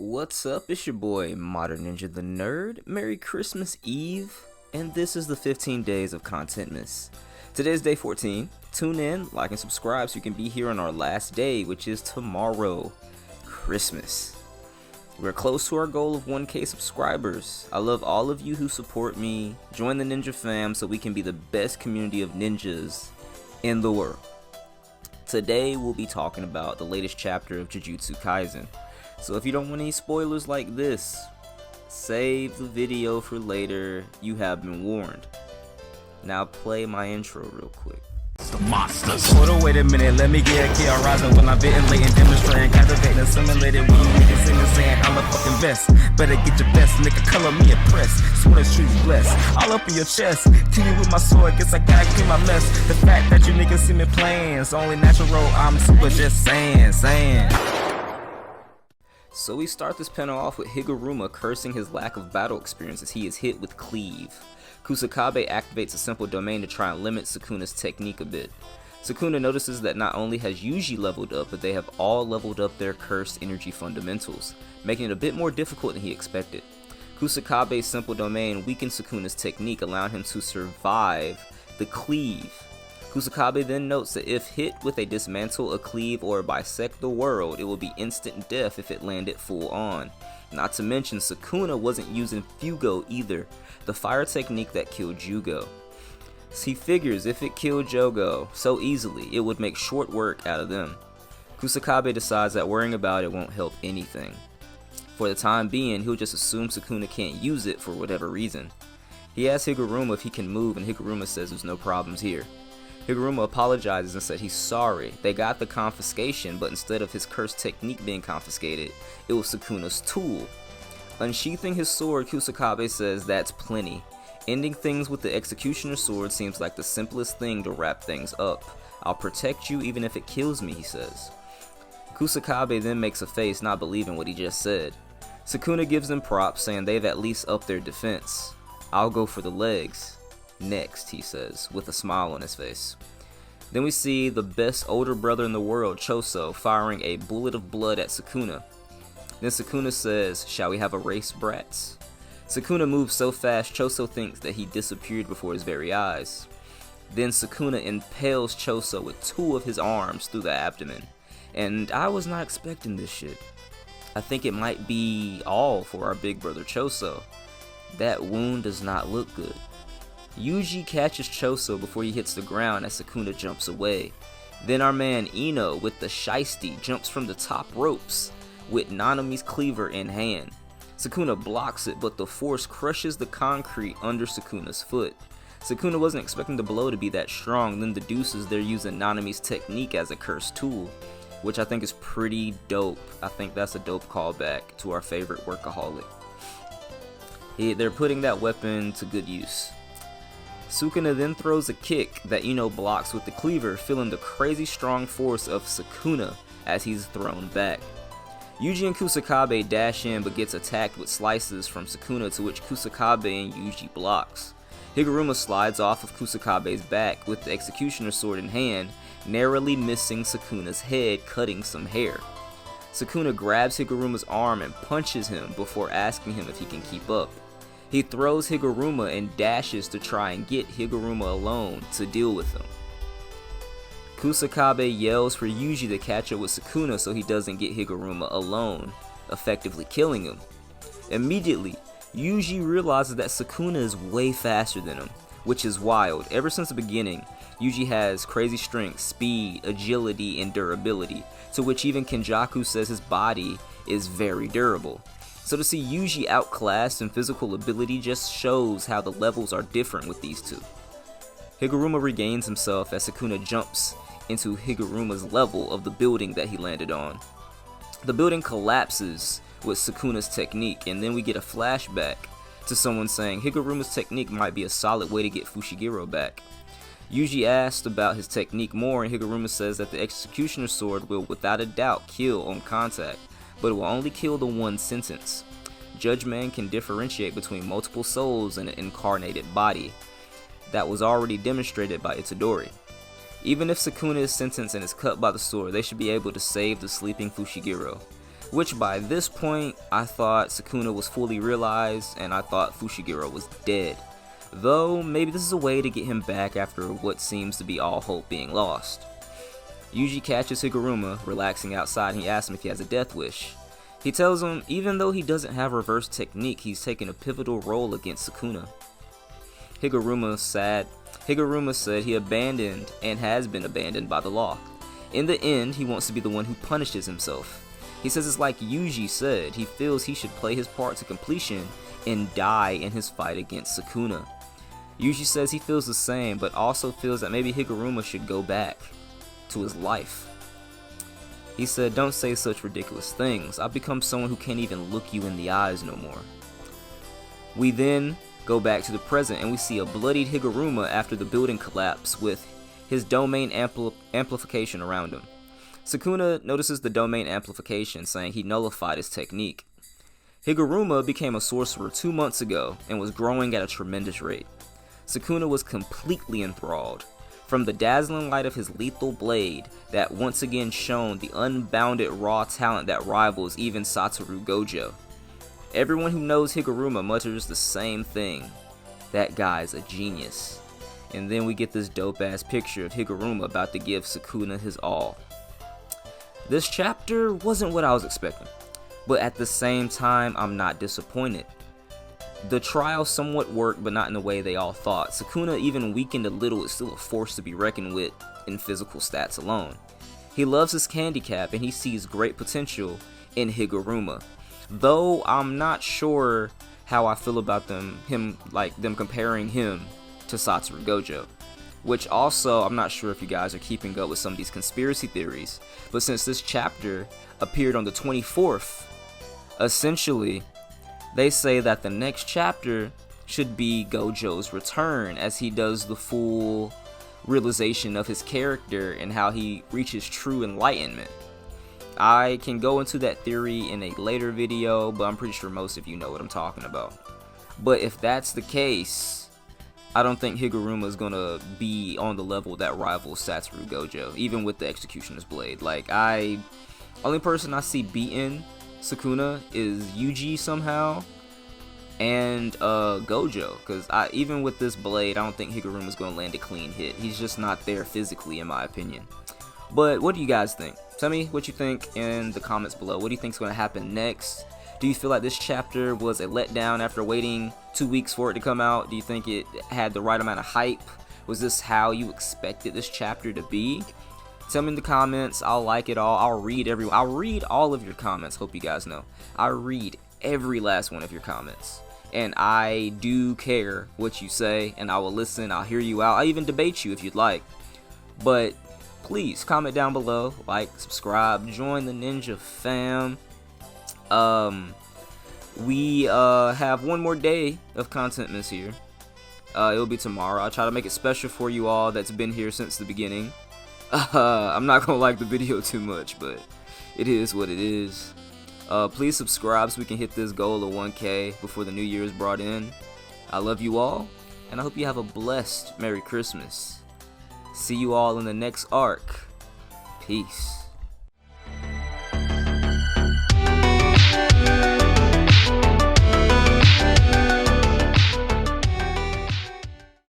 What's up? It's your boy Modern Ninja the Nerd. Merry Christmas Eve, and this is the 15 days of Contentmas. Today's day 14. Tune in, like, and subscribe so you can be here on our last day, which is tomorrow, Christmas. We're close to our goal of 1K subscribers. I love all of you who support me. Join the Ninja fam so we can be the best community of ninjas in the world. Today we'll be talking about the latest chapter of Jujutsu Kaisen. So if you don't want any spoilers like this, save the video for later. You have been warned. Now play my intro real quick. The monsters. Hold on, wait a minute, let me get a key rising when I'm ventilating, demonstrating, captivating, assimilating. When you niggas singing, saying I'm the fucking best. Better get your best, nigga, color me impressed. Swear the streets blessed, all up in your chest. Kill you with my sword, guess I gotta clean my mess. The fact that you niggas see me playing, it's only natural, I'm super just saying. So we start this panel off with Higuruma cursing his lack of battle experience as he is hit with Cleave. Kusakabe activates a simple domain to try and limit Sukuna's technique a bit. Sukuna notices that not only has Yuji leveled up, but they have all leveled up their cursed energy fundamentals, making it a bit more difficult than he expected. Kusakabe's simple domain weakens Sukuna's technique, allowing him to survive the Cleave. Kusakabe then notes that if hit with a dismantle, a cleave, or a bisect the world, it will be instant death if it landed full on. Not to mention, Sukuna wasn't using Fugo either, the fire technique that killed Jugo. He figures if it killed Jogo so easily, it would make short work out of them. Kusakabe decides that worrying about it won't help anything. For the time being, he'll just assume Sukuna can't use it for whatever reason. He asks Higuruma if he can move, and Higuruma says there's no problems here. Higuruma apologizes and said he's sorry. They got the confiscation, but instead of his cursed technique being confiscated, it was Sukuna's tool. Unsheathing his sword, Kusakabe says that's plenty. Ending things with the executioner sword seems like the simplest thing to wrap things up. I'll protect you even if it kills me, he says. Kusakabe then makes a face, not believing what he just said. Sukuna gives them props, saying they've at least upped their defense. I'll go for the legs. Next, he says, with a smile on his face. Then we see the best older brother in the world, Choso, firing a bullet of blood at Sukuna. Then Sukuna says, "Shall we have a race, brats?" Sukuna moves so fast, Choso thinks that he disappeared before his very eyes. Then Sukuna impales Choso with two of his arms through the abdomen. And I was not expecting this shit. I think it might be all for our big brother Choso. That wound does not look good. Yuji catches Choso before he hits the ground as Sukuna jumps away. Then our man Ino with the shiesty jumps from the top ropes with Nanami's cleaver in hand. Sukuna blocks it, but the force crushes the concrete under Sukuna's foot. Sukuna wasn't expecting the blow to be that strong, then deduces they're using Nanami's technique as a cursed tool, which I think is pretty dope. I think that's a dope callback to our favorite workaholic. They're putting that weapon to good use. Sukuna then throws a kick that Ino blocks with the cleaver, feeling the crazy strong force of Sukuna as he's thrown back. Yuji and Kusakabe dash in but gets attacked with slices from Sukuna, to which Kusakabe and Yuji blocks. Higuruma slides off of Kusakabe's back with the executioner sword in hand, narrowly missing Sukuna's head, cutting some hair. Sukuna grabs Higuruma's arm and punches him before asking him if he can keep up. He throws Higuruma and dashes to try and get Higuruma alone to deal with him. Kusakabe yells for Yuji to catch up with Sukuna so he doesn't get Higuruma alone, effectively killing him. Immediately, Yuji realizes that Sukuna is way faster than him, which is wild. Ever since the beginning, Yuji has crazy strength, speed, agility, and durability, to which even Kenjaku says his body is very durable. So to see Yuji outclassed in physical ability just shows how the levels are different with these two. Higuruma regains himself as Sukuna jumps into Higuruma's level of the building that he landed on. The building collapses with Sukuna's technique, and then we get a flashback to someone saying Higuruma's technique might be a solid way to get Fushiguro back. Yuji asked about his technique more, and Higuruma says that the executioner sword will without a doubt kill on contact, but it will only kill the one sentence. Judge Man can differentiate between multiple souls in an incarnated body. That was already demonstrated by Itadori. Even if Sukuna is sentenced and is cut by the sword, they should be able to save the sleeping Fushiguro. which by this point, I thought Sukuna was fully realized, and I thought Fushiguro was dead. Though, maybe this is a way to get him back after what seems to be all hope being lost. Yuji catches Higuruma relaxing outside and he asks him if he has a death wish. He tells him even though he doesn't have reverse technique, he's taken a pivotal role against Sukuna. Higuruma said he abandoned and has been abandoned by the law. In the end, he wants to be the one who punishes himself. He says it's like Yuji said, he feels he should play his part to completion and die in his fight against Sukuna. Yuji says he feels the same, but also feels that maybe Higuruma should go back to his life. He said, "Don't say such ridiculous things. I've become someone who can't even look you in the eyes no more." We then go back to the present and we see a bloodied Higuruma after the building collapse with his domain amplification around him. Sukuna notices the domain amplification, saying he nullified his technique. Higuruma became a sorcerer 2 months ago and was growing at a tremendous rate. Sukuna was completely enthralled. From the dazzling light of his lethal blade that once again shone the unbounded raw talent that rivals even Satoru Gojo. Everyone who knows Higuruma mutters the same thing. That guy's a genius. And then we get this dope ass picture of Higuruma about to give Sukuna his all. This chapter wasn't what I was expecting, but at the same time I'm not disappointed. The trial somewhat worked, but not in the way they all thought. Sukuna, even weakened a little, is still a force to be reckoned with in physical stats alone. He loves his handicap and he sees great potential in Higuruma. Though I'm not sure how I feel about them comparing him to Satoru Gojo. Which also, I'm not sure if you guys are keeping up with some of these conspiracy theories, but since this chapter appeared on the 24th, essentially, they say that the next chapter should be Gojo's return as he does the full realization of his character and how he reaches true enlightenment. I can go into that theory in a later video, but I'm pretty sure most of you know what I'm talking about. But if that's the case, I don't think Higuruma is gonna be on the level that rivals Satoru Gojo, even with the Executioner's Blade. Only person I see beating Sukuna is Yuji somehow, and Gojo, because even with this blade, I don't think Higuruma's going to land a clean hit. He's just not there physically, in my opinion. But what do you guys think? Tell me what you think in the comments below. What do you think is going to happen next? Do you feel like this chapter was a letdown after waiting 2 weeks for it to come out? Do you think it had the right amount of hype? Was this how you expected this chapter to be? Tell me in the comments. I'll like it all. I'll read all of your comments. Hope you guys know. I read every last one of your comments. And I do care what you say, and I will listen. I'll hear you out. I'll even debate you if you'd like. But please comment down below, like, subscribe, join the Ninja fam. We have one more day of Contentmas here. It'll be tomorrow. I'll try to make it special for you all that's been here since the beginning. I'm not gonna like the video too much, but it is what it is. Please subscribe so we can hit this goal of 1K before the new year is brought in. I love you all, and I hope you have a blessed Merry Christmas. See you all in the next arc. Peace.